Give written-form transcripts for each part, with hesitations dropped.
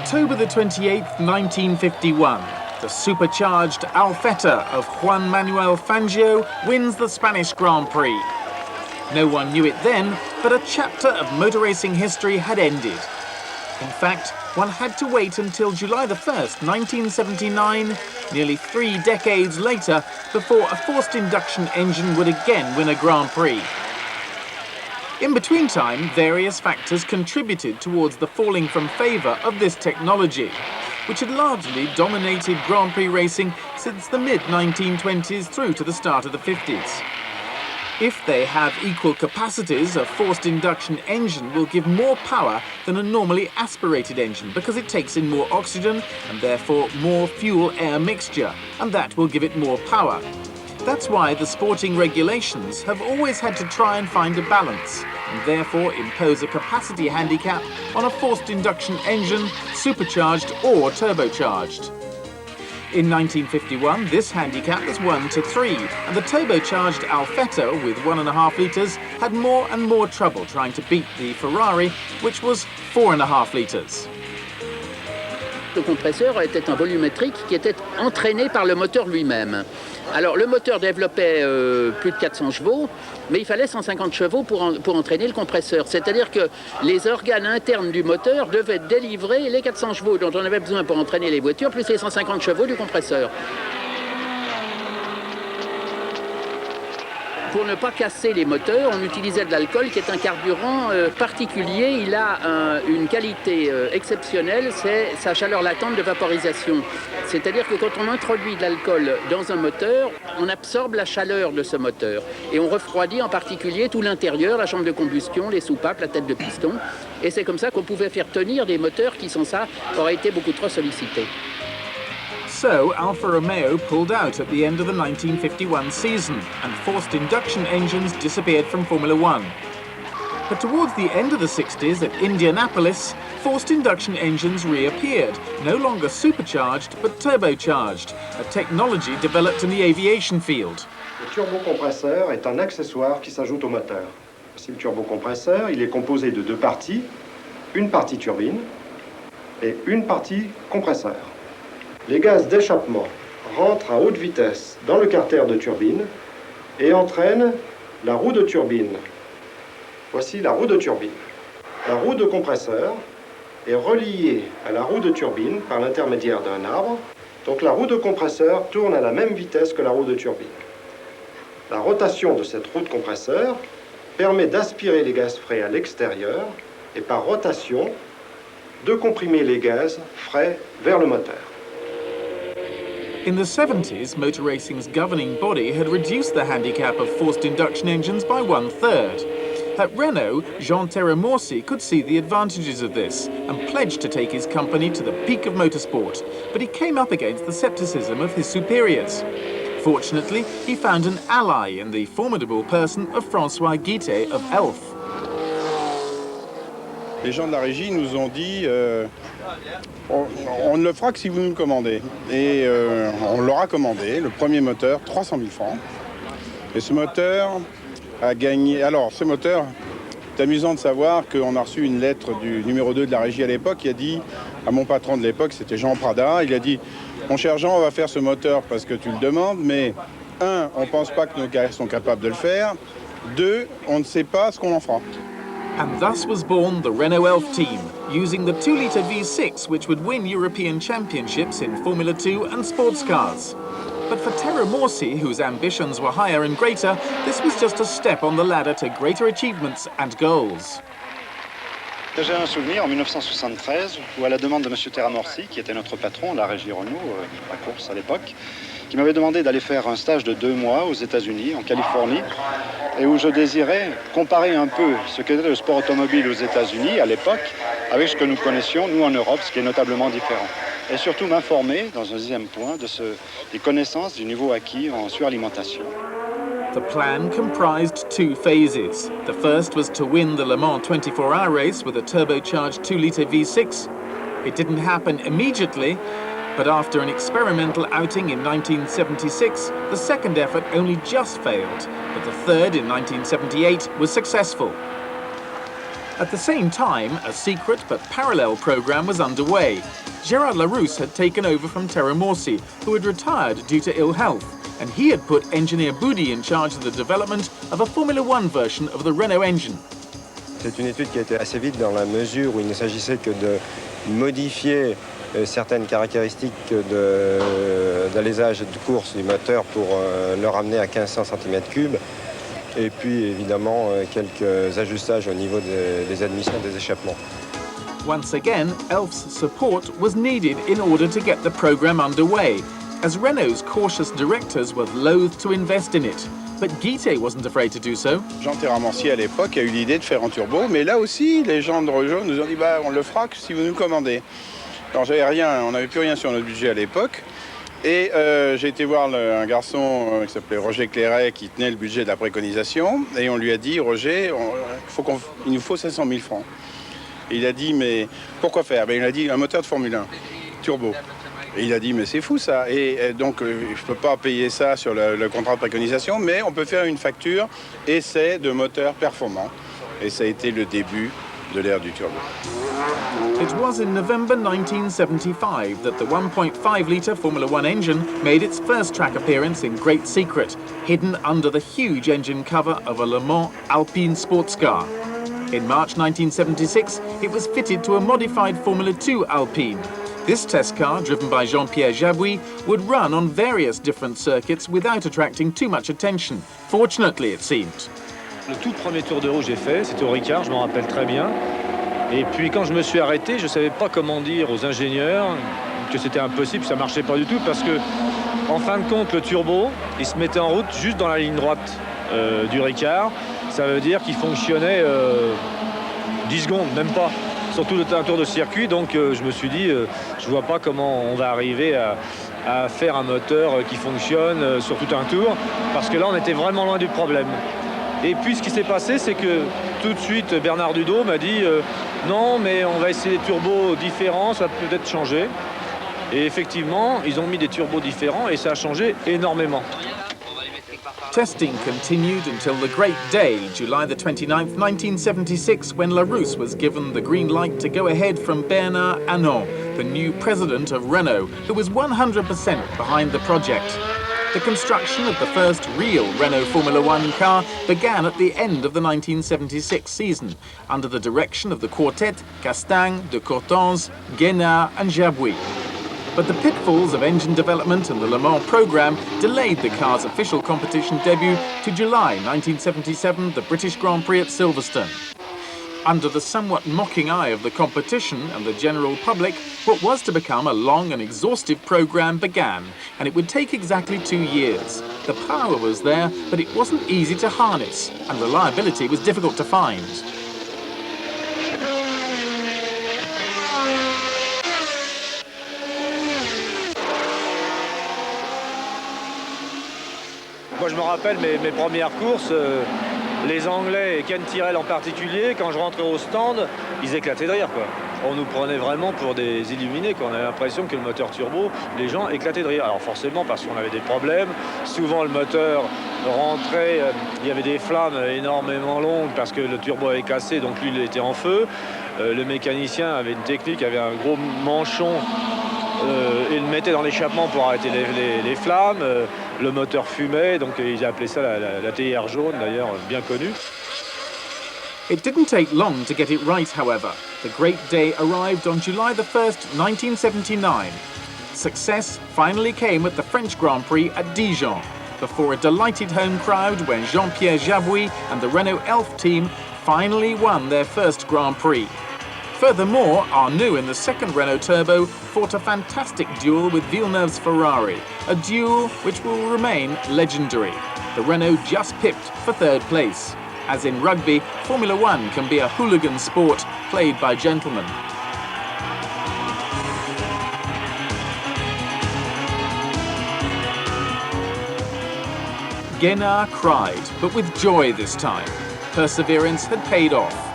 October the 28th, 1951, the supercharged Alfetta of Juan Manuel Fangio wins the Spanish Grand Prix. No one knew it then, but a chapter of motor racing history had ended. In fact, one had to wait until July the 1st, 1979, nearly 3 decades later, before a forced induction engine would again win a Grand Prix. In between time, various factors contributed towards the falling from favour of this technology, which had largely dominated Grand Prix racing since the mid-1920s through to the start of the 50s. If they have equal capacities, a forced induction engine will give more power than a normally aspirated engine because it takes in more oxygen and therefore more fuel-air mixture, and that will give it more power. That's why the sporting regulations have always had to try and find a balance, and therefore impose a capacity handicap on a forced induction engine, supercharged or turbocharged. In 1951, this handicap was 1 to 3, and the turbocharged Alfetta with 1.5 litres had more and more trouble trying to beat the Ferrari, which was 4.5 litres. Le compresseur était un volumétrique qui était entraîné par le moteur lui-même. Alors le moteur développait plus de 400 chevaux, mais il fallait 150 chevaux pour entraîner le compresseur. C'est-à-dire que les organes internes du moteur devaient délivrer les 400 chevaux dont on avait besoin pour entraîner les voitures, plus les 150 chevaux du compresseur. Pour ne pas casser les moteurs, on utilisait de l'alcool qui est un carburant particulier. Il a une qualité exceptionnelle, c'est sa chaleur latente de vaporisation. C'est-à-dire que quand on introduit de l'alcool dans un moteur, on absorbe la chaleur de ce moteur. Et on refroidit en particulier tout l'intérieur, la chambre de combustion, les soupapes, la tête de piston. Et c'est comme ça qu'on pouvait faire tenir des moteurs qui, sans ça, auraient été beaucoup trop sollicités. So, Alfa Romeo pulled out at the end of the 1951 season, and forced induction engines disappeared from Formula One. But towards the end of the 60s at Indianapolis, forced induction engines reappeared, no longer supercharged but turbocharged, a technology developed in the aviation field. Le turbocompresseur est un accessoire qui s'ajoute au moteur. Voici le turbocompresseur, il est composé de 2 parties, une partie turbine et une partie compresseur. Les gaz d'échappement rentrent à haute vitesse dans le carter de turbine et entraînent la roue de turbine. Voici la roue de turbine. La roue de compresseur est reliée à la roue de turbine par l'intermédiaire d'un arbre. Donc la roue de compresseur tourne à la même vitesse que la roue de turbine. La rotation de cette roue de compresseur permet d'aspirer les gaz frais à l'extérieur et par rotation de comprimer les gaz frais vers le moteur. In the 70s, motor racing's governing body had reduced the handicap of forced induction engines by 1/3. At Renault, Jean Terramorsi could see the advantages of this and pledged to take his company to the peak of motorsport, but he came up against the scepticism of his superiors. Fortunately, he found an ally in the formidable person of François Guittet of Elf. Les gens de la régie nous ont dit on ne le fera que si vous nous le commandez. Et on leur a commandé le premier moteur, 300 000 francs. Et ce moteur a gagné... Alors, ce moteur, c'est amusant de savoir qu'on a reçu une lettre du numéro 2 de la régie à l'époque qui a dit à mon patron de l'époque, c'était Jean Prada, il a dit « Mon cher Jean, on va faire ce moteur parce que tu le demandes, mais 1, on ne pense pas que nos carrières sont capables de le faire. 2, on ne sait pas ce qu'on en fera. » And thus was born the Renault Elf team, using the 2-litre V6 which would win European championships in Formula 2 and sports cars. But for Terramorsi, whose ambitions were higher and greater, this was just a step on the ladder to greater achievements and goals. J'ai un souvenir en 1973 où, à la demande de M. Terramorsi, qui était notre patron, la régie Renault, la course à l'époque, qui m'avait demandé d'aller faire un stage de 2 mois aux États-Unis, en Californie, et où je désirais comparer un peu ce qu'était le sport automobile aux États-Unis à l'époque avec ce que nous connaissions, nous en Europe, ce qui est notablement différent. Et surtout m'informer, dans un 2e point, des connaissances du niveau acquis en suralimentation. The plan comprised 2 phases. The first was to win the Le Mans 24-hour race with a turbocharged 2-litre V6. It didn't happen immediately, but after an experimental outing in 1976, the second effort only just failed, but the third in 1978 was successful. At the same time, a secret but parallel program was underway. Gérard Larousse had taken over from Terra Morsi, who had retired due to ill health, and he had put engineer Boudi in charge of the development of a Formula One version of the Renault engine. C'est une étude qui a été assez vite dans la mesure où il ne s'agissait que de modifier certaines caractéristiques d'alésage et de course du moteur pour le ramener à 1500 cm3 et puis évidemment quelques ajustages au niveau des admissions des échappements. Once again, Elf's support was needed in order to get the program underway, as Renault's cautious directors were loath to invest in it. But Guité wasn't afraid to do so. Jean Terramanci à l'époque a eu l'idée de faire un turbo, mais là aussi, les gens de Renault nous ont dit bah, on le fera que si vous nous commandez. Alors j'avais rien, on n'avait plus rien sur notre budget à l'époque. Et j'ai été voir un garçon qui s'appelait Roger Clairet qui tenait le budget de la préconisation. Et on lui a dit, Roger, il nous faut 500 000 francs. Et il a dit, mais pourquoi faire? Il a dit, un moteur de Formule 1, turbo. Et il a dit, mais c'est fou ça. Et donc, je ne peux pas payer ça sur le contrat de préconisation, mais on peut faire une facture essai de moteur performant. Et ça a été le début de l'ère du turbo. It was in November 1975 that the 1.5-litre Formula One engine made its first track appearance in great secret, hidden under the huge engine cover of a Le Mans Alpine sports car. In March 1976, it was fitted to a modified Formula 2 Alpine. This test car, driven by Jean-Pierre Jabouille, would run on various different circuits without attracting too much attention. Fortunately, it seemed. Le tout premier tour de roue que j'ai fait, c'était au Ricard, je m'en rappelle très bien. Et puis quand je me suis arrêté, je ne savais pas comment dire aux ingénieurs que c'était impossible, ça ne marchait pas du tout, parce que, en fin de compte, le turbo, il se mettait en route juste dans la ligne droite du Ricard. Ça veut dire qu'il fonctionnait 10 secondes, même pas, sur tout un tour de circuit. Donc je me suis dit, je ne vois pas comment on va arriver à faire un moteur qui fonctionne sur tout un tour, parce que là, on était vraiment loin du problème. Et puis ce qui s'est passé, c'est que tout de suite, Bernard Dudot m'a dit non, mais on va essayer des turbos différents, ça peut peut-être changer. Et effectivement, ils ont mis des turbos différents et ça a changé énormément. Testing continued until the great day, July the 29th, 1976, when Larousse was given the green light to go ahead from Bernard Arnault, the new president of Renault, who was 100% behind the project. The construction of the first real Renault Formula One car began at the end of the 1976 season, under the direction of the quartet Castaing, de Courtens, Guénard and Jabouille. But the pitfalls of engine development and the Le Mans programme delayed the car's official competition debut to July 1977, the British Grand Prix at Silverstone. Under the somewhat mocking eye of the competition and the general public, what was to become a long and exhaustive programme began, and it would take exactly 2 years. The power was there, but it wasn't easy to harness, and reliability was difficult to find. Moi, je me rappelle mes premières courses, les Anglais et Ken Tyrrell en particulier, quand je rentrais au stand, ils éclataient de rire, quoi. On nous prenait vraiment pour des illuminés, quoi. On avait l'impression que le moteur turbo, les gens éclataient de rire. Alors forcément, parce qu'on avait des problèmes. Souvent, le moteur rentrait, il y avait des flammes énormément longues parce que le turbo avait cassé, donc l'huile était en feu. Le mécanicien avait une technique, avait un gros manchon. Il le mettait dans l'échappement pour arrêter les flammes. Le moteur fumait, donc ils appelaient ça la TIR jaune, d'ailleurs, bien connue. It didn't take long to get it right, however. The great day arrived on July the 1st, 1979. Success finally came at the French Grand Prix at Dijon, before a delighted home crowd when Jean-Pierre Jabouille and the Renault Elf team finally won their first Grand Prix. Furthermore, Arnoux in the second Renault Turbo fought a fantastic duel with Villeneuve's Ferrari, a duel which will remain legendary. The Renault just pipped for third place. As in rugby, Formula One can be a hooligan sport played by gentlemen. Guénard cried, but with joy this time. Perseverance had paid off.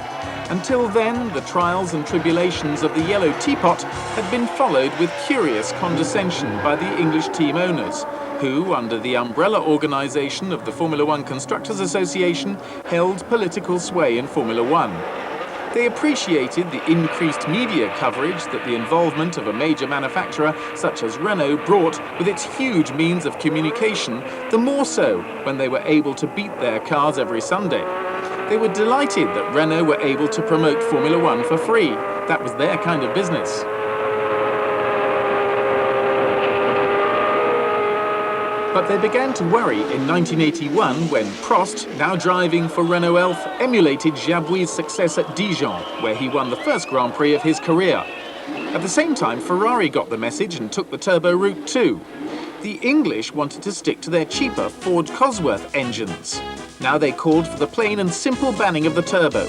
Until then, the trials and tribulations of the yellow teapot had been followed with curious condescension by the English team owners, who, under the umbrella organisation of the Formula One Constructors Association, held political sway in Formula One. They appreciated the increased media coverage that the involvement of a major manufacturer such as Renault brought with its huge means of communication, the more so when they were able to beat their cars every Sunday. They were delighted that Renault were able to promote Formula One for free. That was their kind of business. But they began to worry in 1981 when Prost, now driving for Renault Elf, emulated Jabouille's success at Dijon, where he won the first Grand Prix of his career. At the same time, Ferrari got the message and took the turbo route too. The English wanted to stick to their cheaper Ford Cosworth engines. Now they called for the plain and simple banning of the turbo.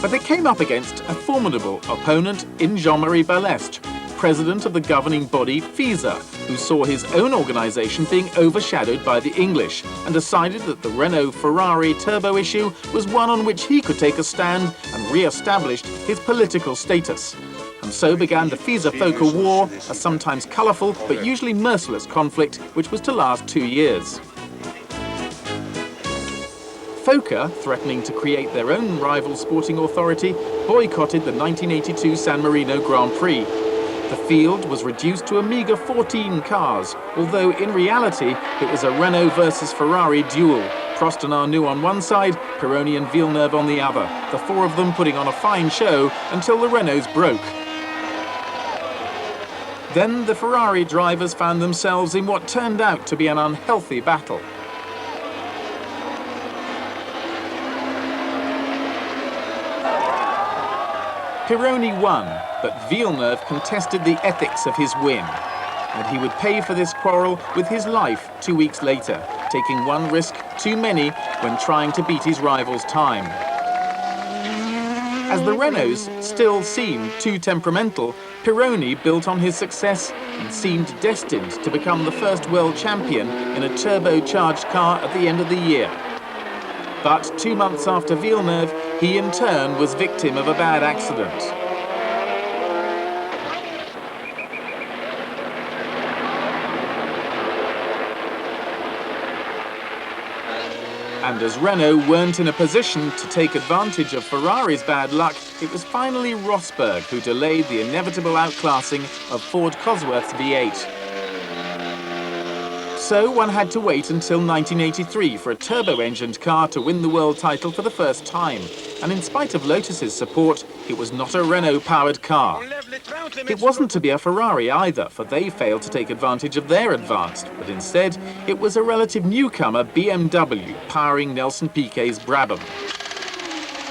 But they came up against a formidable opponent in Jean-Marie Balestre, president of the governing body FISA, who saw his own organisation being overshadowed by the English and decided that the Renault-Ferrari turbo issue was one on which he could take a stand and re-established his political status. And so began the FISA-FOCA war, a sometimes colourful but usually merciless conflict which was to last 2 years. FOCA, threatening to create their own rival sporting authority, boycotted the 1982 San Marino Grand Prix. The field was reduced to a meagre 14 cars, although in reality it was a Renault versus Ferrari duel. Prost and Arnoux on one side, Pironi and Villeneuve on the other, the four of them putting on a fine show until the Renaults broke. Then the Ferrari drivers found themselves in what turned out to be an unhealthy battle. Pironi won, but Villeneuve contested the ethics of his win, and he would pay for this quarrel with his life 2 weeks later, taking one risk too many when trying to beat his rival's time. As the Renaults still seemed too temperamental, Pironi built on his success and seemed destined to become the first world champion in a turbocharged car at the end of the year. But 2 months after Villeneuve, he in turn was victim of a bad accident. And as Renault weren't in a position to take advantage of Ferrari's bad luck, it was finally Rosberg who delayed the inevitable outclassing of Ford Cosworth's V8. So one had to wait until 1983 for a turbo-engined car to win the world title for the first time. And in spite of Lotus's support, it was not a Renault-powered car. It wasn't to be a Ferrari either, for they failed to take advantage of their advance, but instead it was a relative newcomer BMW powering Nelson Piquet's Brabham.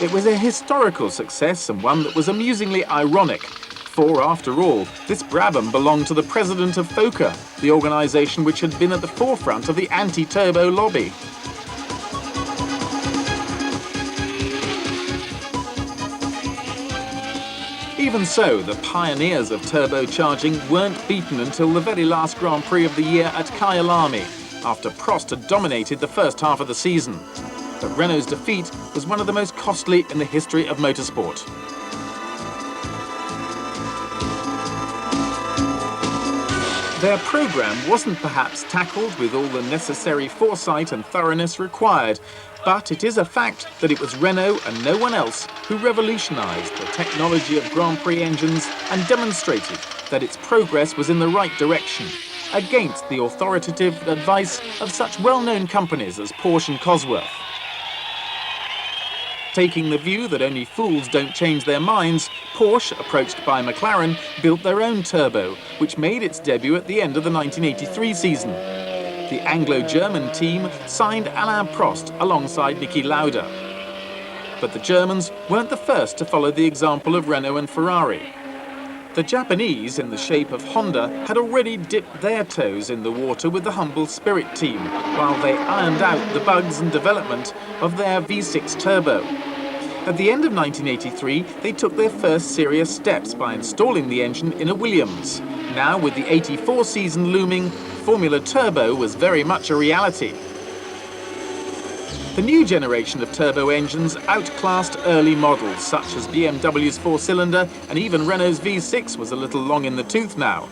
It was a historical success and one that was amusingly ironic. For, after all, this Brabham belonged to the president of FOCA, the organisation which had been at the forefront of the anti-turbo lobby. Even so, the pioneers of turbocharging weren't beaten until the very last Grand Prix of the year at Kyalami, after Prost had dominated the first half of the season. But Renault's defeat was one of the most costly in the history of motorsport. Their programme wasn't perhaps tackled with all the necessary foresight and thoroughness required, but it is a fact that it was Renault and no one else who revolutionised the technology of Grand Prix engines and demonstrated that its progress was in the right direction, against the authoritative advice of such well-known companies as Porsche and Cosworth. Taking the view that only fools don't change their minds, Porsche, approached by McLaren, built their own turbo, which made its debut at the end of the 1983 season. The Anglo-German team signed Alain Prost alongside Niki Lauda. But the Germans weren't the first to follow the example of Renault and Ferrari. The Japanese, in the shape of Honda, had already dipped their toes in the water with the Humble Spirit team, while they ironed out the bugs and development of their V6 turbo. At the end of 1983, they took their first serious steps by installing the engine in a Williams. Now, with the 84 season looming, Formula Turbo was very much a reality. The new generation of turbo engines outclassed early models, such as BMW's four-cylinder, and even Renault's V6 was a little long in the tooth now.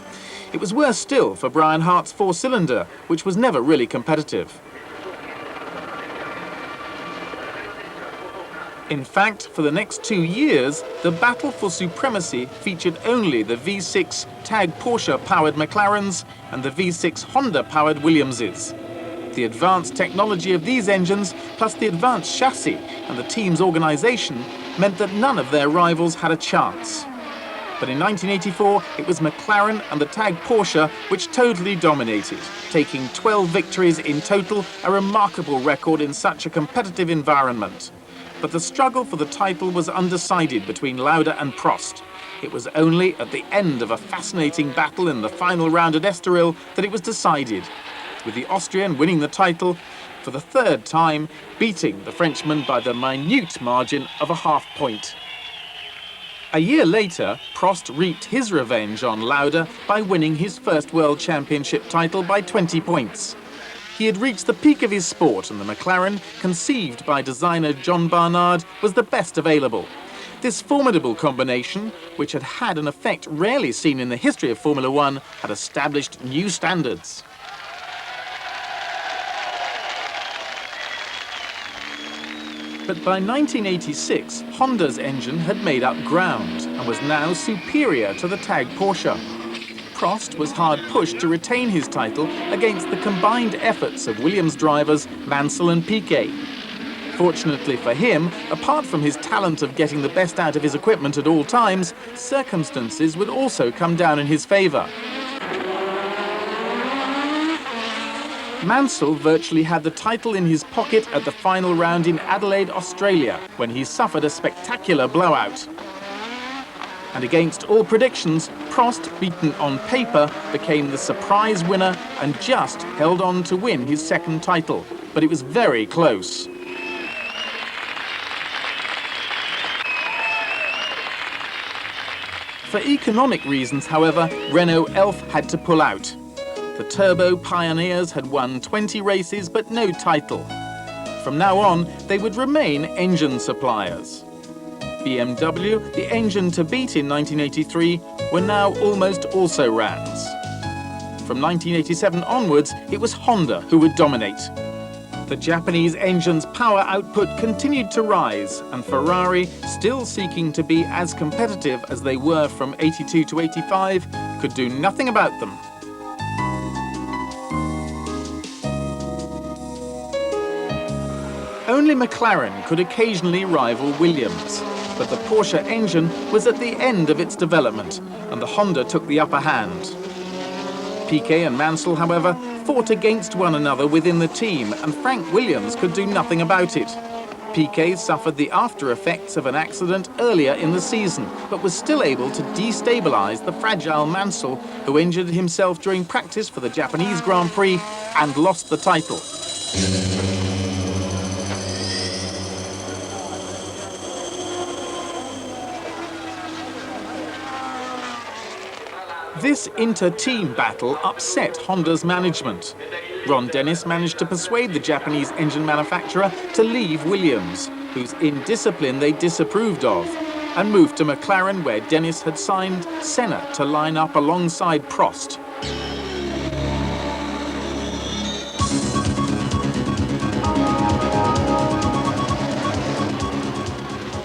It was worse still for Brian Hart's four-cylinder, which was never really competitive. In fact, for the next 2 years, the battle for supremacy featured only the V6 TAG Porsche-powered McLarens and the V6 Honda-powered Williamses. The advanced technology of these engines, plus the advanced chassis and the team's organisation, meant that none of their rivals had a chance. But in 1984, it was McLaren and the TAG Porsche which totally dominated, taking 12 victories in total, a remarkable record in such a competitive environment. But the struggle for the title was undecided between Lauda and Prost. It was only at the end of a fascinating battle in the final round at Estoril that it was decided, with the Austrian winning the title for the third time, beating the Frenchman by the minute margin of a half point. A year later, Prost reaped his revenge on Lauda by winning his first World Championship title by 20 points. He had reached the peak of his sport, and the McLaren, conceived by designer John Barnard, was the best available. This formidable combination, which had had an effect rarely seen in the history of Formula One, had established new standards. But by 1986, Honda's engine had made up ground and was now superior to the TAG Porsche. Prost was hard pushed to retain his title against the combined efforts of Williams drivers Mansell and Piquet. Fortunately for him, apart from his talent of getting the best out of his equipment at all times, circumstances would also come down in his favour. Mansell virtually had the title in his pocket at the final round in Adelaide, Australia, when he suffered a spectacular blowout. And against all predictions, Prost, beaten on paper, became the surprise winner and just held on to win his second title. But it was very close. For economic reasons, however, Renault Elf had to pull out. The Turbo Pioneers had won 20 races but no title. From now on, they would remain engine suppliers. BMW, the engine to beat in 1983, were now almost also rans. From 1987 onwards, it was Honda who would dominate. The Japanese engine's power output continued to rise, and Ferrari, still seeking to be as competitive as they were from 82 to 85, could do nothing about them. Only McLaren could occasionally rival Williams, but the Porsche engine was at the end of its development, and the Honda took the upper hand. Piquet and Mansell, however, fought against one another within the team, and Frank Williams could do nothing about it. Piquet suffered the after effects of an accident earlier in the season, but was still able to destabilise the fragile Mansell, who injured himself during practice for the Japanese Grand Prix and lost the title. This inter-team battle upset Honda's management. Ron Dennis managed to persuade the Japanese engine manufacturer to leave Williams, whose indiscipline they disapproved of, and moved to McLaren, where Dennis had signed Senna to line up alongside Prost.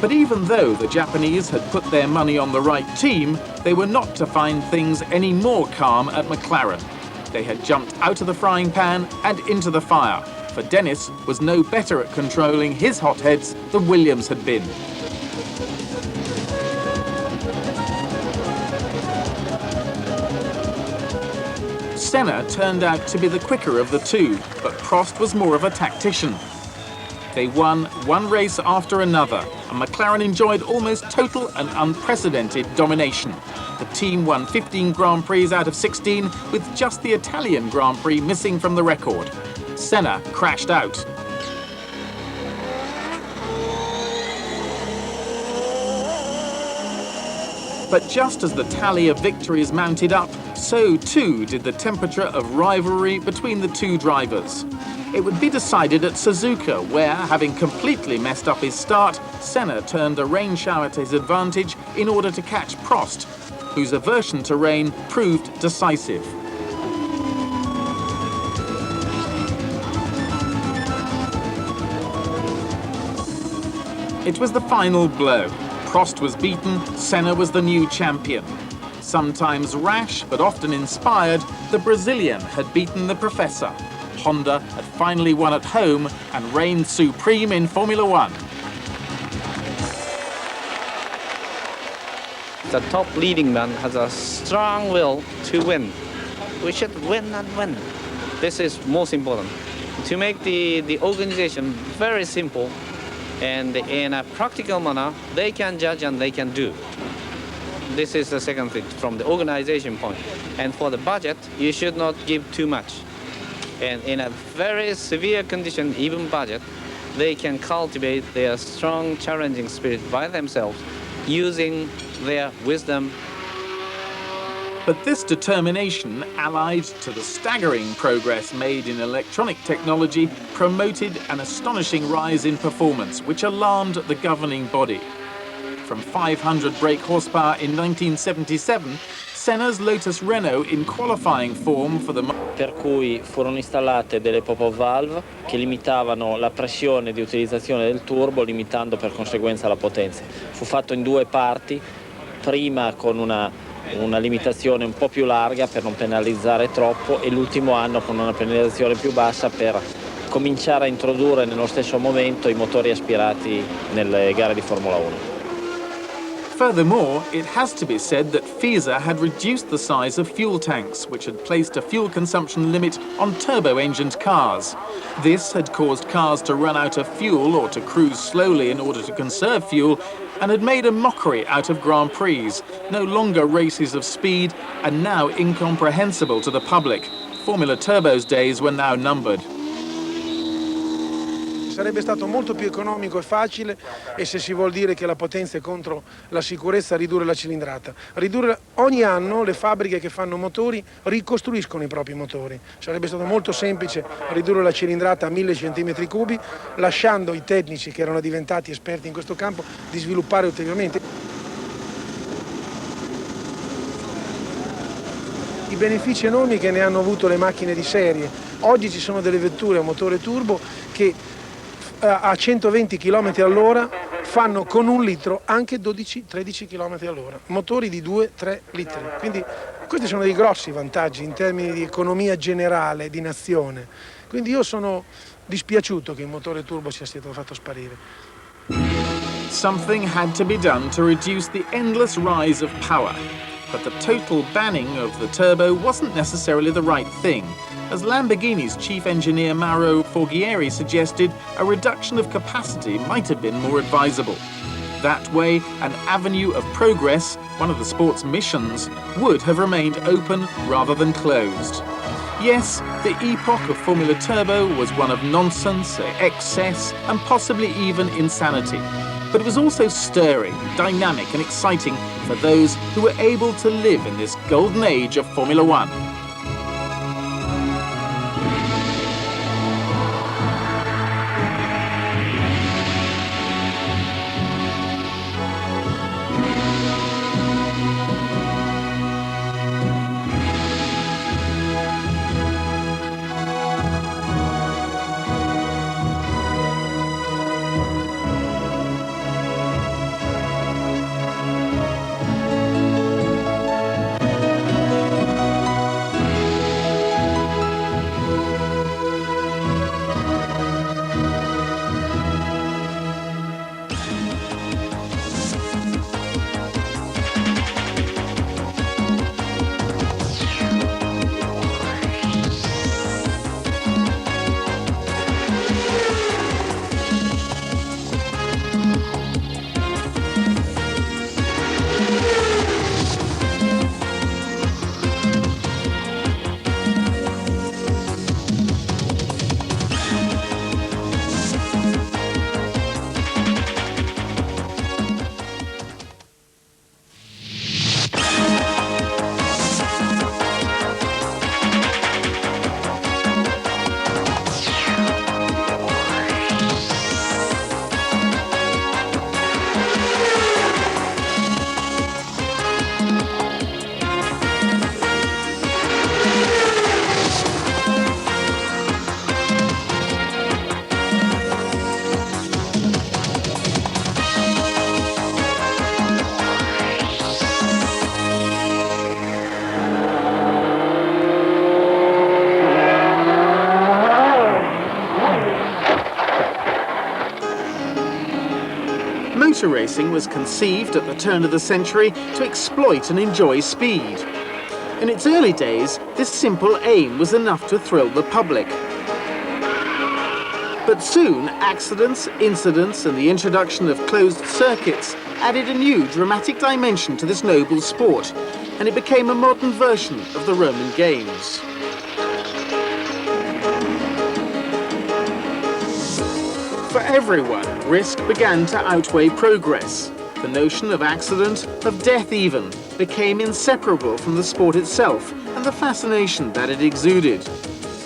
But even though the Japanese had put their money on the right team, they were not to find things any more calm at McLaren. They had jumped out of the frying pan and into the fire, for Dennis was no better at controlling his hotheads than Williams had been. Senna turned out to be the quicker of the two, but Prost was more of a tactician. They won one race after another, and McLaren enjoyed almost total and unprecedented domination. The team won 15 Grand Prix out of 16, with just the Italian Grand Prix missing from the record. Senna crashed out. But just as the tally of victories mounted up, so too did the temperature of rivalry between the two drivers. It would be decided at Suzuka, where, having completely messed up his start, Senna turned a rain shower to his advantage in order to catch Prost, whose aversion to rain proved decisive. It was the final blow. Prost was beaten, Senna was the new champion. Sometimes rash, but often inspired, the Brazilian had beaten the Professor. Honda had finally won at home and reigned supreme in Formula One. The top leading man has a strong will to win. We should win and win. This is most important. To make the organization very simple and in a practical manner, they can judge and they can do. This is the second thing from the organization point. And for the budget, you should not give too much. And in a very severe condition, even budget, they can cultivate their strong, challenging spirit by themselves, using their wisdom. But this determination, allied to the staggering progress made in electronic technology, promoted an astonishing rise in performance, which alarmed the governing body. From 500 brake horsepower in 1977, Senna's Lotus Renault in qualifying form for the... Per cui furono installate delle pop-up valve che limitavano la pressione di utilizzazione del turbo, limitando per conseguenza la potenza. Fu fatto in due parti, prima con una limitazione un po' più larga per non penalizzare troppo e l'ultimo anno con una penalizzazione più bassa per cominciare a introdurre nello stesso momento i motori aspirati nelle gare di Formula 1. Furthermore, it has to be said that FISA had reduced the size of fuel tanks, which had placed a fuel consumption limit on turbo-engined cars. This had caused cars to run out of fuel or to cruise slowly in order to conserve fuel, and had made a mockery out of Grand Prix, no longer races of speed and now incomprehensible to the public. Formula Turbo's days were now numbered. Sarebbe stato molto più economico e facile, e se si vuol dire che la potenza è contro la sicurezza, ridurre la cilindrata. Ogni anno le fabbriche che fanno motori ricostruiscono i propri motori. Sarebbe stato molto semplice ridurre la cilindrata a 1000 cm3, lasciando i tecnici che erano diventati esperti in questo campo di sviluppare ulteriormente. I benefici enormi che ne hanno avuto le macchine di serie. Oggi ci sono delle vetture a motore turbo che a 120 km all'ora fanno con 1 litro anche 12-13 km all'ora, motori di 2-3 litri. Quindi questi sono dei grossi vantaggi in termini di economia generale, di nazione. Quindi io sono dispiaciuto che il motore turbo sia stato fatto sparire. Something had to be done to reduce the endless rise of power. But the total banning of the turbo wasn't necessarily the right thing. As Lamborghini's chief engineer Mauro Forghieri suggested, a reduction of capacity might have been more advisable. That way, an avenue of progress, one of the sport's missions, would have remained open rather than closed. Yes, the epoch of Formula Turbo was one of nonsense, excess, and possibly even insanity. But it was also stirring, dynamic and exciting for those who were able to live in this golden age of Formula One. motor racing was conceived at the turn of the century to exploit and enjoy speed. In its early days, this simple aim was enough to thrill the public. But soon, accidents, incidents, and the introduction of closed circuits added a new dramatic dimension to this noble sport, and it became a modern version of the Roman games. For everyone, risk began to outweigh progress. The notion of accident, of death even, became inseparable from the sport itself and the fascination that it exuded.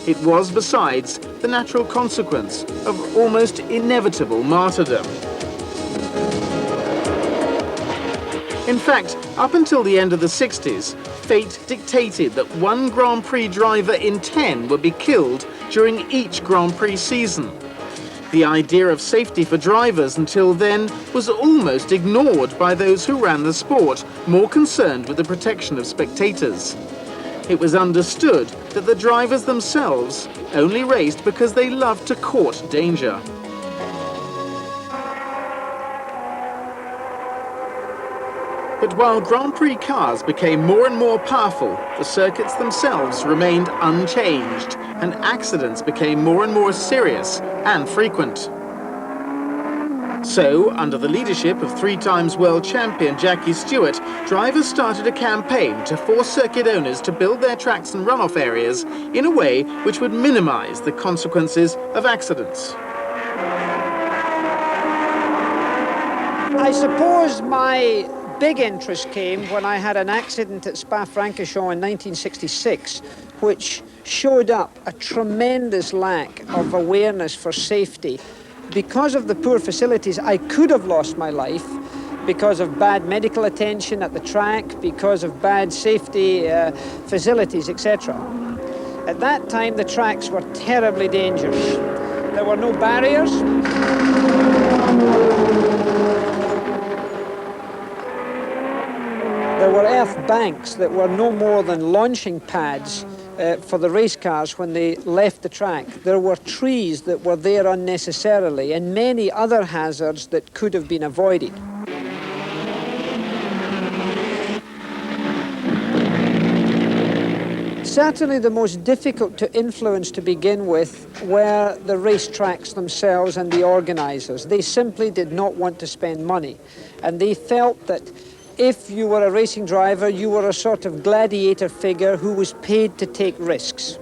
It was, besides, the natural consequence of almost inevitable martyrdom. In fact, up until the end of the 60s, fate dictated that one Grand Prix driver in 10 would be killed during each Grand Prix season. The idea of safety for drivers until then was almost ignored by those who ran the sport, more concerned with the protection of spectators. It was understood that the drivers themselves only raced because they loved to court danger. But while Grand Prix cars became more and more powerful, the circuits themselves remained unchanged, and accidents became more and more serious and frequent. So, under the leadership of three-times world champion Jackie Stewart, drivers started a campaign to force circuit owners to build their tracks and runoff areas in a way which would minimize the consequences of accidents. I suppose my big interest came when I had an accident at Spa-Francorchamps in 1966, which showed up a tremendous lack of awareness for safety. Because of the poor facilities, I could have lost my life because of bad medical attention at the track, because of bad safety facilities, etc. At that time, the tracks were terribly dangerous. There were no barriers. There were earth banks that were no more than launching pads for the race cars when they left the track. There were trees that were there unnecessarily and many other hazards that could have been avoided. Certainly the most difficult to influence to begin with were the racetracks themselves and the organisers. They simply did not want to spend money, and they felt that if you were a racing driver, you were a sort of gladiator figure who was paid to take risks.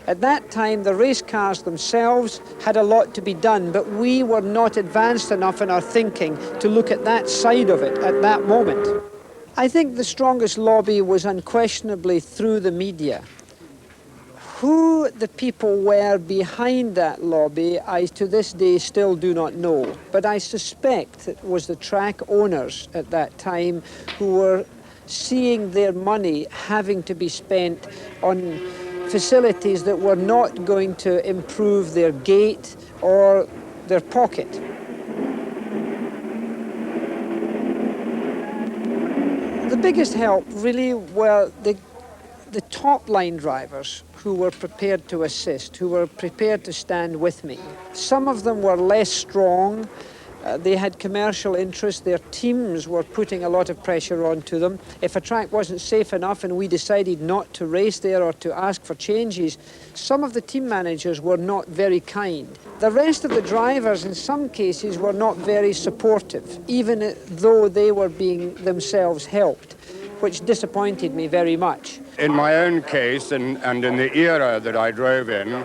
At that time, the race cars themselves had a lot to be done, but we were not advanced enough in our thinking to look at that side of it at that moment. I think the strongest lobby was unquestionably through the media. Who the people were behind that lobby, I to this day still do not know. But I suspect it was the track owners at that time who were seeing their money having to be spent on facilities that were not going to improve their gate or their pocket. The biggest help really were the top line drivers who were prepared to assist, who were prepared to stand with me. Some of them were less strong. They had commercial interests. Their teams were putting a lot of pressure onto them. If a track wasn't safe enough and we decided not to race there or to ask for changes, some of the team managers were not very kind. The rest of the drivers, in some cases, were not very supportive, even though they were being themselves helped, which disappointed me very much. In my own case, and in the era that I drove in,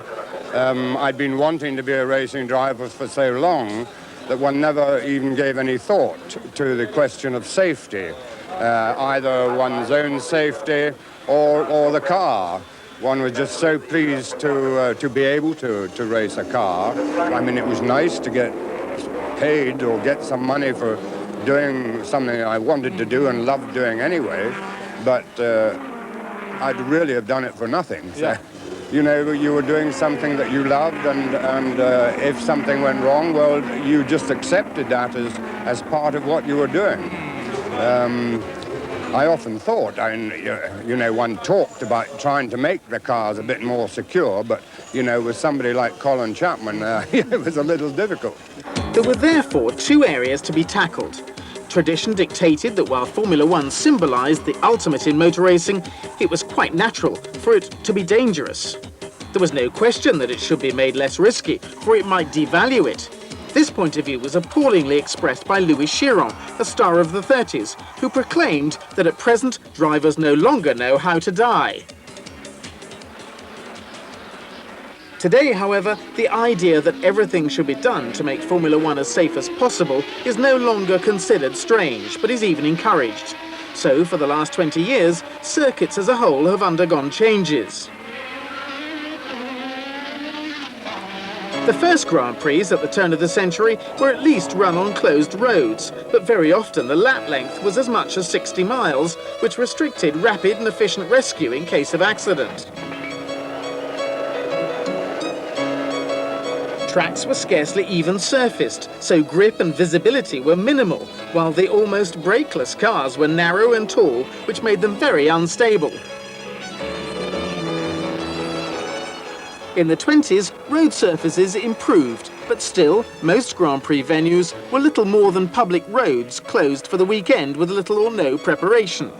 I'd been wanting to be a racing driver for so long that one never even gave any thought to the question of safety, either one's own safety or the car. One was just so pleased to be able to race a car. I mean, it was nice to get paid or get some money for doing something I wanted to do and loved doing anyway, but I'd really have done it for nothing. So, you know, you were doing something that you loved, and if something went wrong, well, you just accepted that as part of what you were doing. I often thought, you know, one talked about trying to make the cars a bit more secure, but, you know, with somebody like Colin Chapman, it was a little difficult. There were therefore two areas to be tackled. Tradition dictated that while Formula One symbolised the ultimate in motor racing, it was quite natural for it to be dangerous. There was no question that it should be made less risky, for it might devalue it. This point of view was appallingly expressed by Louis Chiron, a star of the 30s, who proclaimed that at present drivers no longer know how to die. Today, however, the idea that everything should be done to make Formula One as safe as possible is no longer considered strange, but is even encouraged. So, for the last 20 years, circuits as a whole have undergone changes. The first Grand Prix at the turn of the century were at least run on closed roads, but very often the lap length was as much as 60 miles, which restricted rapid and efficient rescue in case of accident. Tracks were scarcely even surfaced, so grip and visibility were minimal, while the almost brakeless cars were narrow and tall, which made them very unstable. In the 20s, road surfaces improved, but still, most Grand Prix venues were little more than public roads closed for the weekend with little or no preparation.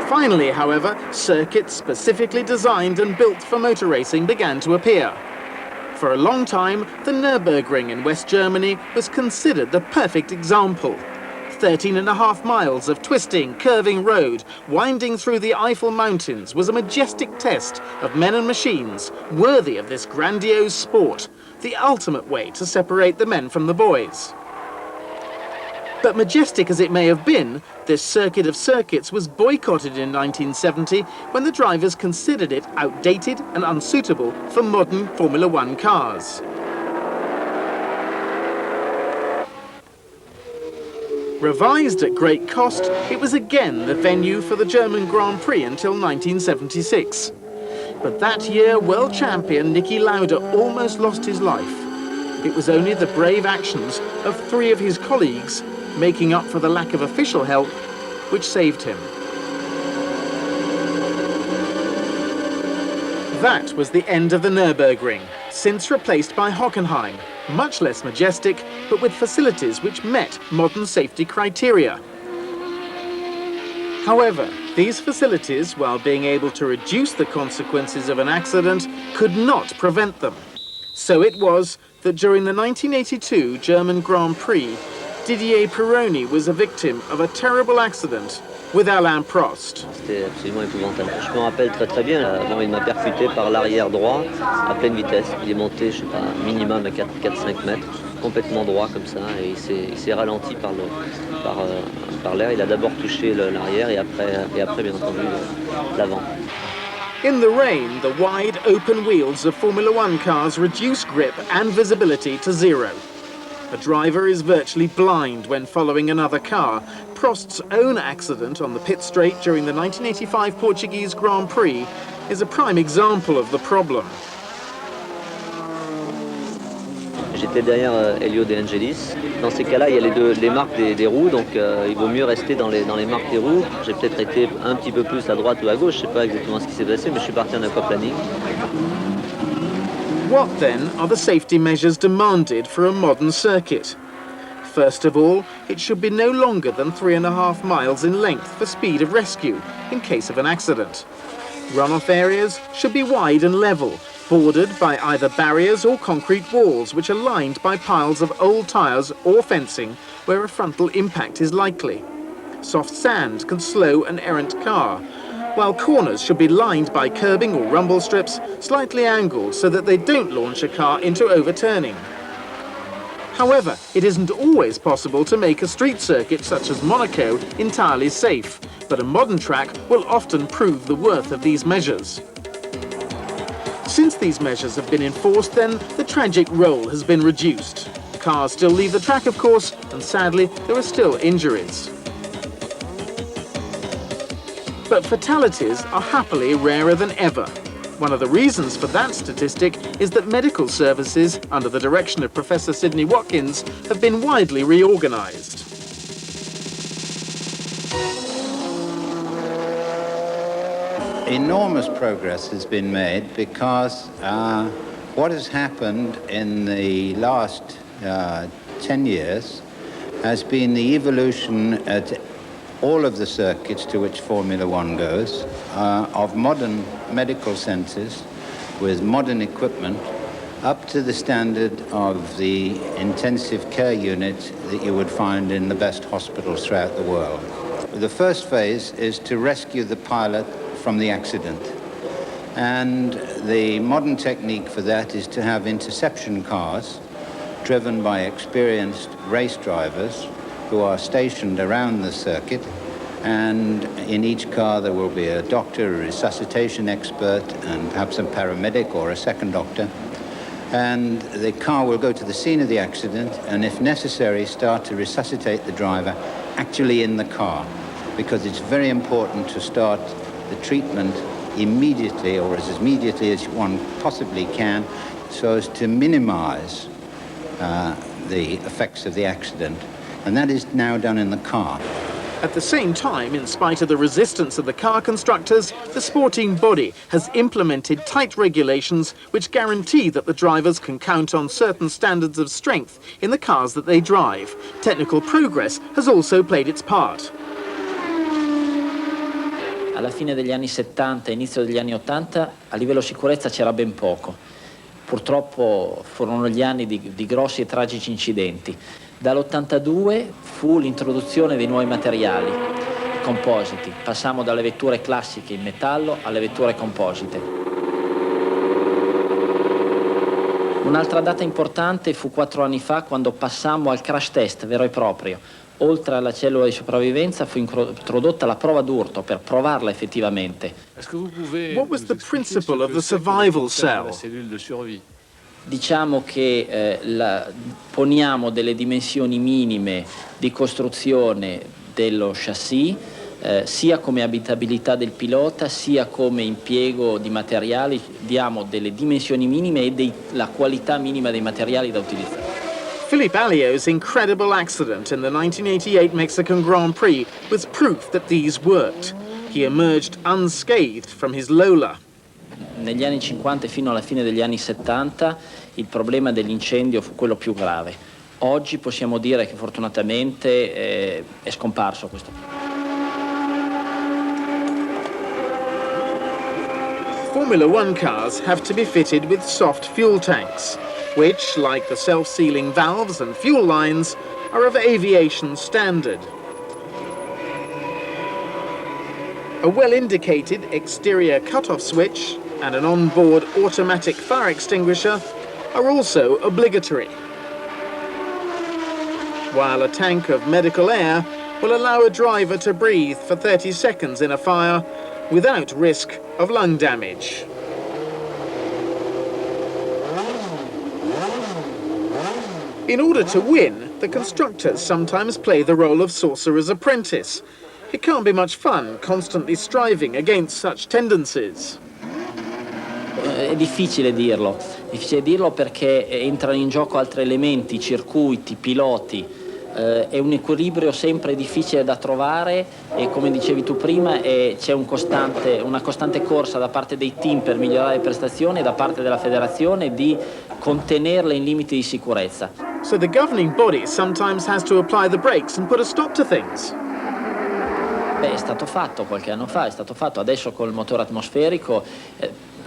Finally, however, circuits specifically designed and built for motor racing began to appear. For a long time, the Nürburgring in West Germany was considered the perfect example. 13.5 miles of twisting, curving road, winding through the Eifel Mountains, was a majestic test of men and machines, worthy of this grandiose sport, the ultimate way to separate the men from the boys. But majestic as it may have been, this circuit of circuits was boycotted in 1970 when the drivers considered it outdated and unsuitable for modern Formula One cars. Revised at great cost, it was again the venue for the German Grand Prix until 1976. But that year, world champion Niki Lauda almost lost his life. It was only the brave actions of 3 of his colleagues, making up for the lack of official help, which saved him. That was the end of the Nürburgring, since replaced by Hockenheim, much less majestic, but with facilities which met modern safety criteria. However, these facilities, while being able to reduce the consequences of an accident, could not prevent them. So it was that during the 1982 German Grand Prix, Didier Pironi was a victim of a terrible accident with Alain Prost. C'était absolument épouvantable. Je me rappelle très bien, bon, il m'a percuté par l'arrière droit à pleine vitesse. Il est monté, je sais pas, minimum à 4-5 mètres, complètement droit comme ça, et il s'est ralenti par l'air. Il a d'abord touché l'arrière et après bien entendu l'avant. In the rain, the wide open wheels of Formula One cars reduce grip and visibility to zero. A driver is virtually blind when following another car. Prost's own accident on the pit straight during the 1985 Portuguese Grand Prix is a prime example of the problem. J'étais derrière Elio De Angelis. Dans ces cas-là, il y a les marques des roues, donc il vaut mieux rester dans les marques des roues. J'ai peut-être été un petit peu plus à droite ou à gauche, je ne sais pas exactement ce qui s'est passé, mais je suis parti en aquaplaning. What then are the safety measures demanded for a modern circuit? First of all, it should be no longer than 3.5 miles in length for speed of rescue in case of an accident. Runoff areas should be wide and level, bordered by either barriers or concrete walls which are lined by piles of old tyres or fencing where a frontal impact is likely. Soft sand can slow an errant car, while corners should be lined by curbing or rumble strips, slightly angled so that they don't launch a car into overturning. However, it isn't always possible to make a street circuit such as Monaco entirely safe, but a modern track will often prove the worth of these measures. Since these measures have been enforced, then, the tragic roll has been reduced. Cars still leave the track, of course, and sadly, there are still injuries. But fatalities are happily rarer than ever. One of the reasons for that statistic is that medical services, under the direction of Professor Sidney Watkins, have been widely reorganised. Enormous progress has been made because What has happened in the last 10 years has been the evolution at all of the circuits to which Formula One goes of modern medical centres with modern equipment up to the standard of the intensive care unit that you would find in the best hospitals throughout the world. The first phase is to rescue the pilot from the accident. And the modern technique for that is to have interception cars driven by experienced race drivers who are stationed around the circuit. And in each car there will be a doctor, a resuscitation expert, and perhaps a paramedic or a second doctor. And the car will go to the scene of the accident and, if necessary, start to resuscitate the driver actually in the car, because it's very important to start the treatment immediately, or as immediately as one possibly can, so as to minimize the effects of the accident. And that is now done in the car. At the same time, in spite of the resistance of the car constructors, the sporting body has implemented tight regulations which guarantee that the drivers can count on certain standards of strength in the cars that they drive. Technical progress has also played its part. Alla fine degli anni 70 e inizio degli anni 80 a livello sicurezza c'era ben poco. Purtroppo furono gli anni di grossi e tragici incidenti. Dall'82 fu l'introduzione dei nuovi materiali, compositi. Passammo dalle vetture classiche in metallo alle vetture composite. Un'altra data importante fu 4 anni fa, quando passammo al crash test vero e proprio. Oltre alla cellula di sopravvivenza fu introdotta la prova d'urto per provarla effettivamente. What was the principle of the survival cell? Diciamo che poniamo delle dimensioni minime di costruzione dello chassis, sia come abitabilità del pilota, sia come impiego di materiali. Diamo delle dimensioni minime e la qualità minima dei materiali da utilizzare. Philippe Allio's incredible accident in the 1988 Mexican Grand Prix was proof that these worked. He emerged unscathed from his Lola. Negli anni 50 e fino alla fine degli anni 70 il problema dell'incendio fu quello più grave. Oggi possiamo dire che fortunatamente è scomparso questo problema. Formula One cars have to be fitted with soft fuel tanks, which, like the self-sealing valves and fuel lines, are of aviation standard. A well-indicated exterior cut-off switch and an on-board automatic fire extinguisher are also obligatory, while a tank of medical air will allow a driver to breathe for 30 seconds in a fire without risk of lung damage. In order to win, the constructors sometimes play the role of sorcerer's apprentice. It can't be much fun constantly striving against such tendencies. È difficile dirlo perché entrano in gioco altri elementi, circuiti, piloti. È un equilibrio sempre difficile da trovare e, come dicevi tu prima, c'è una costante corsa da parte dei team per migliorare le prestazioni e da parte della federazione di contenerle in limiti di sicurezza. So the governing body sometimes has to apply the brakes and put a stop to things. Beh, è stato fatto qualche anno fa, è stato fatto adesso col motore atmosferico.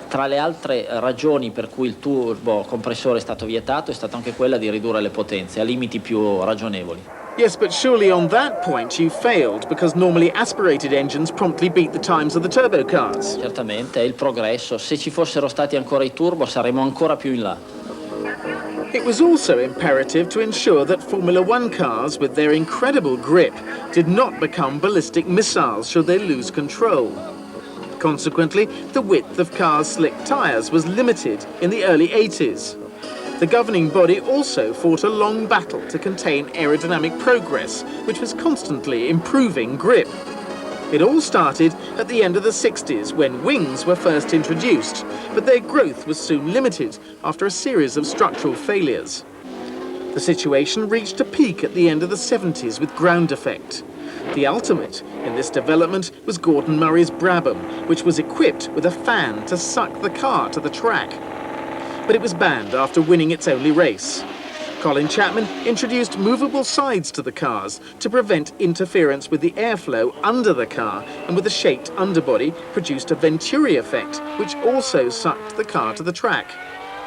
Tra le altre ragioni per cui il turbo compressore è stato vietato è stata anche quella di ridurre le potenze a limiti più ragionevoli. Yes, but surely on that point you failed, because normally aspirated engines promptly beat the times of the turbo cars. Certamente, è il progresso. Se ci fossero stati ancora i turbo saremmo ancora più in là. It was also imperative to ensure that Formula One cars, with their incredible grip, did not become ballistic missiles should they lose control. Consequently, the width of cars' slick tyres was limited in the early 80s. The governing body also fought a long battle to contain aerodynamic progress, which was constantly improving grip. It all started at the end of the 60s, when wings were first introduced, but their growth was soon limited after a series of structural failures. The situation reached a peak at the end of the 70s with ground effect. The ultimate in this development was Gordon Murray's Brabham, which was equipped with a fan to suck the car to the track. but it was banned after winning its only race. Colin Chapman introduced movable sides to the cars to prevent interference with the airflow under the car, and with a shaped underbody produced a Venturi effect, which also sucked the car to the track.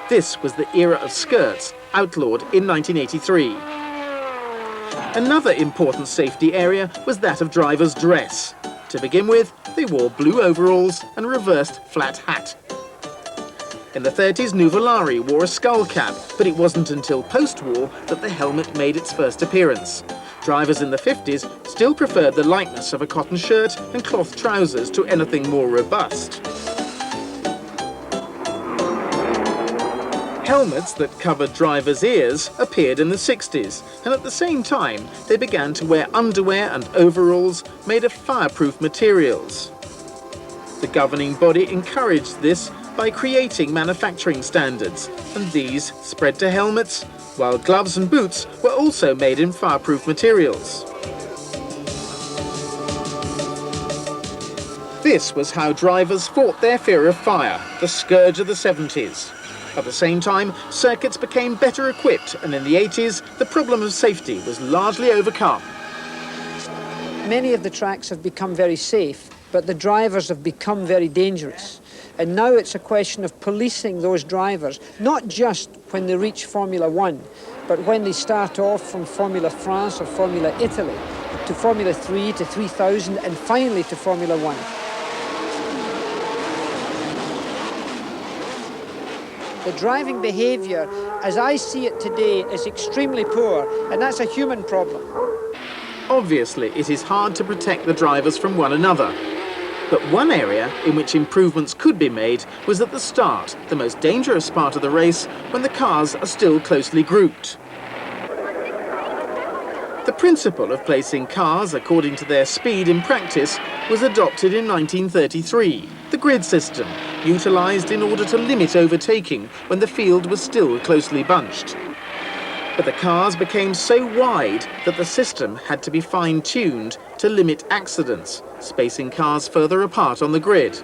This was the era of skirts, outlawed in 1983. Another important safety area was that of drivers' dress. To begin with, they wore blue overalls and reversed flat hat. In the 30s, Nuvolari wore a skull cap, but it wasn't until post-war that the helmet made its first appearance. Drivers in the 50s still preferred the lightness of a cotton shirt and cloth trousers to anything more robust. Helmets that covered drivers' ears appeared in the 60s, and at the same time they began to wear underwear and overalls made of fireproof materials. The governing body encouraged this by creating manufacturing standards, and these spread to helmets, while gloves and boots were also made in fireproof materials. This was how drivers fought their fear of fire, the scourge of the 70s. At the same time, circuits became better equipped, and in the 80s, the problem of safety was largely overcome. Many of the tracks have become very safe, but the drivers have become very dangerous. And now it's a question of policing those drivers, not just when they reach Formula One, but when they start off from Formula France or Formula Italy, to Formula 3, to 3000, and finally to Formula One. The driving behaviour, as I see it today, is extremely poor, and that's a human problem. Obviously, it is hard to protect the drivers from one another. But one area in which improvements could be made was at the start, the most dangerous part of the race, when the cars are still closely grouped. The principle of placing cars according to their speed in practice was adopted in 1933, the grid system, utilised in order to limit overtaking when the field was still closely bunched. But the cars became so wide that the system had to be fine-tuned to limit accidents, spacing cars further apart on the grid.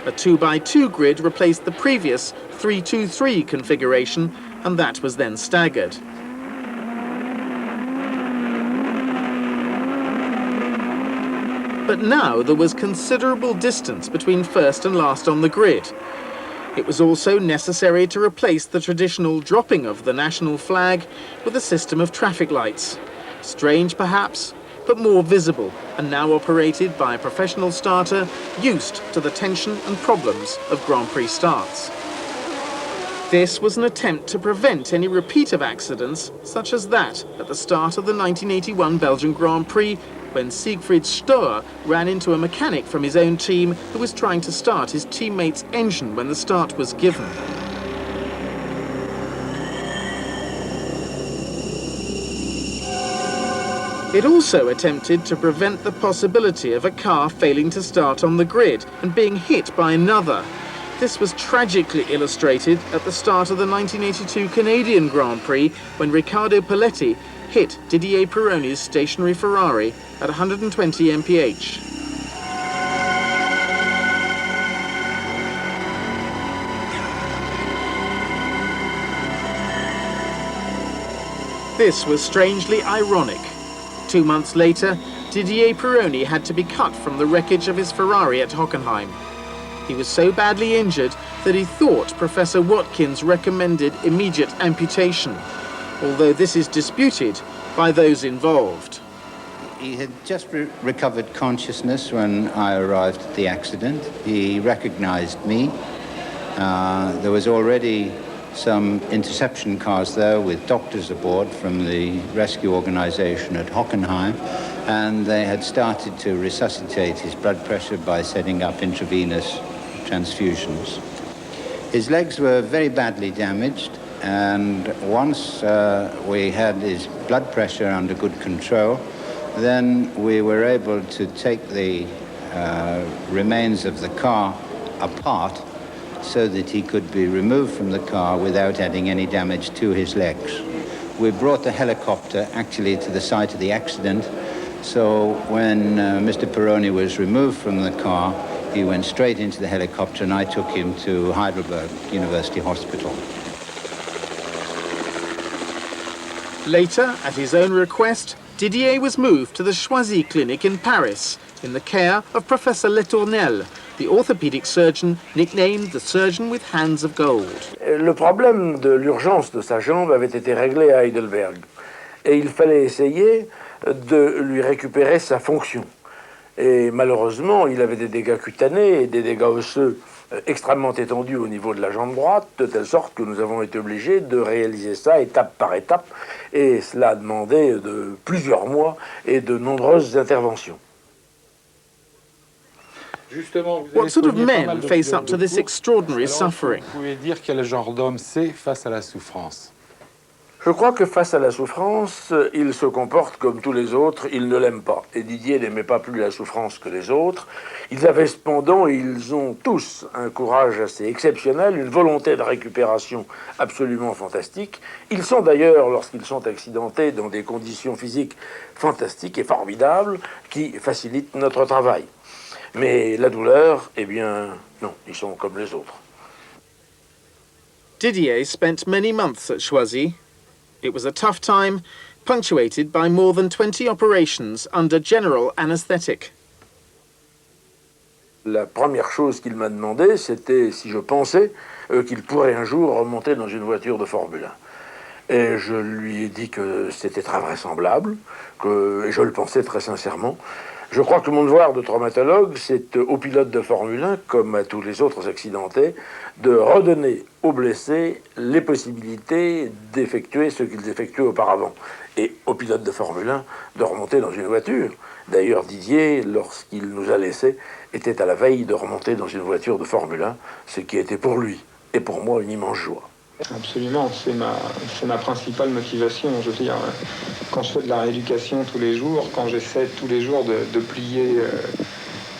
A 2x2 grid replaced the previous 3-2-3 configuration, and that was then staggered. But now there was considerable distance between first and last on the grid. It was also necessary to replace the traditional dropping of the national flag with a system of traffic lights. Strange perhaps, but more visible, and now operated by a professional starter used to the tension and problems of Grand Prix starts. This was an attempt to prevent any repeat of accidents such as that at the start of the 1981 Belgian Grand Prix, when Siegfried Stoer ran into a mechanic from his own team who was trying to start his teammate's engine when the start was given. It also attempted to prevent the possibility of a car failing to start on the grid and being hit by another. This was tragically illustrated at the start of the 1982 Canadian Grand Prix when Riccardo Paletti hit Didier Pironi's stationary Ferrari at 120 mph. This was strangely ironic. 2 months later, Didier Pironi had to be cut from the wreckage of his Ferrari at Hockenheim. He was so badly injured that he thought Professor Watkins recommended immediate amputation, although this is disputed by those involved. He had just recovered consciousness when I arrived at the accident. He recognized me. There was already some interception cars there with doctors aboard from the rescue organization at Hockenheim, and they had started to resuscitate his blood pressure by setting up intravenous transfusions. His legs were very badly damaged, and once we had his blood pressure under good control, then we were able to take the remains of the car apart so that he could be removed from the car without adding any damage to his legs. We brought the helicopter actually to the site of the accident, so when Mr. Pironi was removed from the car, he went straight into the helicopter and I took him to Heidelberg University Hospital. Later, at his own request, Didier was moved to the Choisy Clinic in Paris, in the care of Professor Letournel, the orthopedic surgeon nicknamed the surgeon with hands of gold. Le problème de l'urgence de sa jambe avait été réglé à Heidelberg et il fallait essayer de lui récupérer sa fonction. Et malheureusement, il avait des dégâts cutanés et des dégâts osseux extrêmement étendus au niveau de la jambe droite, de telle sorte que nous avons été obligés de réaliser ça étape par étape, et cela a demandé de plusieurs mois et de nombreuses interventions. What sort of men face up to this extraordinary suffering? Vous pouvez dire quel genre d'homme c'est face à la souffrance? Je crois que face à la souffrance, il se comporte comme tous les autres, il ne l'aime pas. Et Didier n'aimait pas plus la souffrance que les autres. Ils avaient cependant, ils ont tous un courage assez exceptionnel, une volonté de récupération absolument fantastique. Ils sont d'ailleurs, lorsqu'ils sont accidentés, dans des conditions physiques fantastiques et formidables qui facilitent notre travail. Mais la douleur, eh bien, non, ils sont comme les autres. Didier spent many months at Choisy. It was a tough time, punctuated by more than 20 operations under general anesthetic. La première chose qu'il m'a demandé, c'était si je pensais qu'il pourrait un jour remonter dans une voiture de Formule 1. Et je lui ai dit que c'était très vraisemblable, et je le pensais très sincèrement. Je crois que mon devoir de traumatologue, c'est aux pilotes de Formule 1, comme à tous les autres accidentés, de redonner aux blessés les possibilités d'effectuer ce qu'ils effectuaient auparavant. Et aux pilotes de Formule 1, de remonter dans une voiture. D'ailleurs, Didier, lorsqu'il nous a laissés, était à la veille de remonter dans une voiture de Formule 1, ce qui était pour lui et pour moi une immense joie. Absolument, c'est ma principale motivation. Je veux dire, quand je fais de la rééducation tous les jours, quand j'essaie tous les jours de plier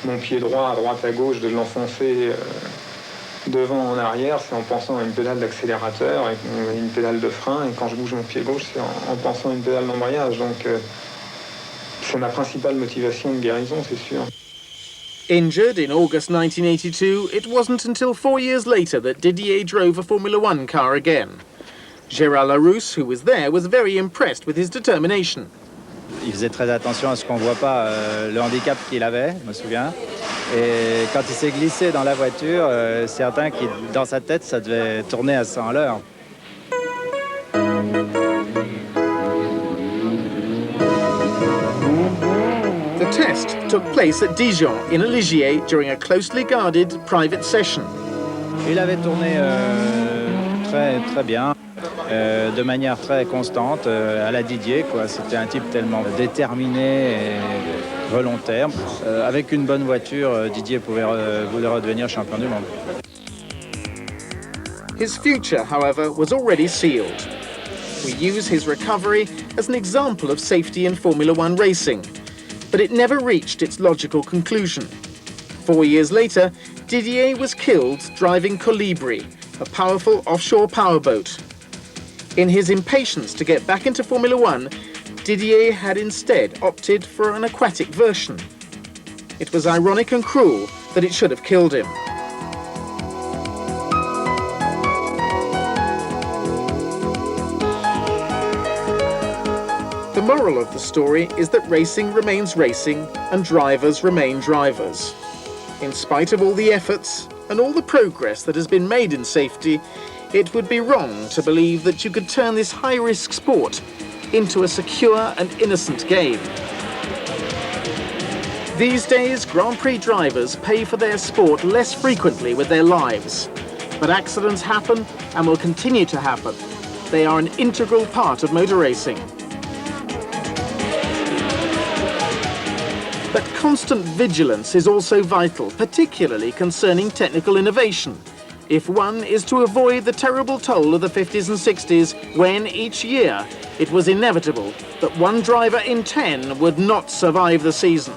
mon pied droit à droite à gauche, de l'enfoncer devant en arrière, c'est en pensant à une pédale d'accélérateur et une pédale de frein. Et quand je bouge mon pied gauche, c'est en pensant à une pédale d'embrayage. Donc c'est ma principale motivation de guérison, c'est sûr. Injured in August 1982, it wasn't until 4 years later that Didier drove a Formula One car again. Gérard Larousse, who was there, was very impressed with his determination. Il faisait très attention à ce qu'on ne voit pas le handicap qu'il avait, je me souviens. Et quand il s'est glissé dans la voiture, c'est certain que dans sa tête, ça devait tourner à 100 à l'heure. The test took place at Dijon, in a Ligier, during a closely guarded private session. Il avait tourné très bien, de manière très constante, à la Didier, quoi. C'était un type tellement déterminé et volontaire. Avec une bonne voiture, Didier voulait redevenir champion du monde. His future, however, was already sealed. We use his recovery as an example of safety in Formula One racing, but it never reached its logical conclusion. 4 years later, Didier was killed driving Colibri, a powerful offshore powerboat. In his impatience to get back into Formula One, Didier had instead opted for an aquatic version. It was ironic and cruel that it should have killed him. The moral of the story is that racing remains racing and drivers remain drivers. In spite of all the efforts and all the progress that has been made in safety, it would be wrong to believe that you could turn this high-risk sport into a secure and innocent game. These days, Grand Prix drivers pay for their sport less frequently with their lives. But accidents happen and will continue to happen. They are an integral part of motor racing. But constant vigilance is also vital, particularly concerning technical innovation, if one is to avoid the terrible toll of the 50s and 60s, when each year it was inevitable that one driver in 10 would not survive the season.